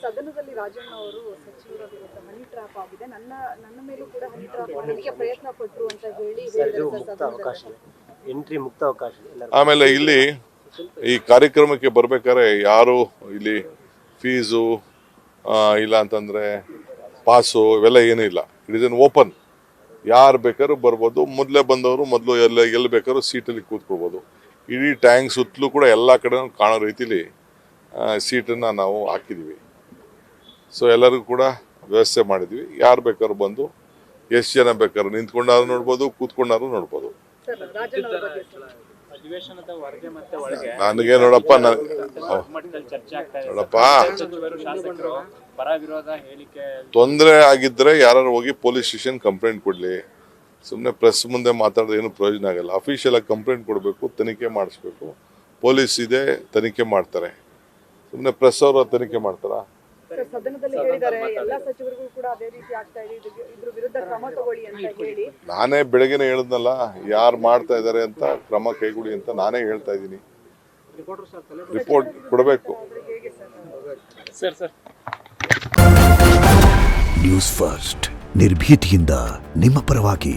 ಸದನದಲ್ಲಿ ರಾಜಣ್ಣ ಅವರು ಸಚಿವರ ವಿರುದ್ಧ ಹನಿ ಟ್ರ್ಯಾಪ್ ಆಗಿದೆ, ನನ್ನ ಮೇಲೂ ಕೂಡ ಹನಿ ಟ್ರ್ಯಾಪ್ ಮಾಡಲಿಕ್ಕೆ ಪ್ರಯತ್ನ ಪಟ್ಟರು ಅಂತ ಹೇಳಿ ಎಂಟ್ರಿ ಮುಕ್ತ ಅವಕಾಶ. ಆಮೇಲೆ ಇಲ್ಲಿ ಈ ಕಾರ್ಯಕ್ರಮಕ್ಕೆ ಬರ್ಬೇಕಾದ್ರೆ ಯಾರು ಇಲ್ಲಿ ಫೀಸು ಇಲ್ಲ ಅಂತಂದ್ರೆ ಪಾಸು ಇವೆಲ್ಲ ಏನೂ ಇಲ್ಲ. ಇಟ್ ಇಸ್ ಎನ್ ಓಪನ್, ಯಾರು ಬೇಕಾದ್ರೂ ಬರ್ಬೋದು. ಮೊದಲೇ ಬಂದವರು ಮೊದಲು ಎಲ್ಲಿ ಬೇಕಾದ್ರೂ ಸೀಟಲ್ಲಿ ಕೂತ್ಕೊಳ್ಬೋದು. ಇಡೀ ಟ್ಯಾಂಕ್ ಸುತ್ತಲೂ ಕೂಡ ಎಲ್ಲ ಕಡೆ ಕಾಣೋ ರೀತಿಲಿ ಸೀಟನ್ನು ನಾವು ಹಾಕಿದ್ದೀವಿ. ಸೊ ಎಲ್ಲರಿಗೂ ಕೂಡ ವ್ಯವಸ್ಥೆ ಮಾಡಿದ್ವಿ. ಯಾರು ಬೇಕಾದ್ರೂ ಬಂದು ಎಷ್ಟು ಜನ ಬೇಕಾದ್ರೂ ನಿಂತ್ಕೊಂಡಾದ್ರು ನೋಡ್ಬೋದು, ಕೂತ್ಕೊಂಡಾದ್ರು ನೋಡ್ಬೋದು. ನನಗೆ ನೋಡಪ್ಪ ತೊಂದರೆ ಆಗಿದ್ರೆ ಯಾರು ಹೋಗಿ ಪೊಲೀಸ್ ಸ್ಟೇಷನ್ ಕಂಪ್ಲೇಂಟ್ ಕೊಡ್ಲಿ. ಸುಮ್ಮನೆ ಪ್ರೆಸ್ ಮುಂದೆ ಮಾತಾಡೋದು ಏನು ಪ್ರಯೋಜನ ಆಗಲ್ಲ. ಅಫಿಷಿಯಲ್ ಆಗಿ ಕಂಪ್ಲೇಂಟ್ ಕೊಡಬೇಕು, ತನಿಖೆ ಮಾಡಿಸ್ಬೇಕು. ಪೊಲೀಸ್ ಇದೆ, ತನಿಖೆ ಮಾಡ್ತಾರೆ. ಸುಮ್ಮನೆ ಪ್ರೆಸ್ ಅವರು ತನಿಖೆ ಮಾಡ್ತಾರ? ಸದನದಲ್ಲಿ ಹೇಳಿದ್ದಾರೆ ಎಲ್ಲ ಸಚಿವರಿಗೂ ಕೂಡ ಅದೇ ರೀತಿ ಆಗ್ತಾ ಇದೆ, ಇದ್ರ ವಿರುದ್ಧ ಕ್ರಮ ತಗೊಳ್ಳಿ ಅಂತ ಹೇಳಿ. ನಾನೇ ಬೆಳಗ್ಗೆನೆ ಹೇಳಿದ್ನಲ್ಲ, ಯಾರು ಮಾಡ್ತಾ ಇದ್ದಾರೆ ಅಂತ ಕ್ರಮ ಕೈಗೊಳ್ಳಿ ಅಂತ ನಾನೇ ಹೇಳ್ತಾ ಇದ್ದೀನಿ. ರಿಪೋರ್ಟ್ ಕೊಡಬೇಕು. ನ್ಯೂಸ್ ಫಸ್ಟ್ ನಿರ್ಭೀತಿಯಿಂದ ನಿಮ್ಮ ಪರವಾಗಿ.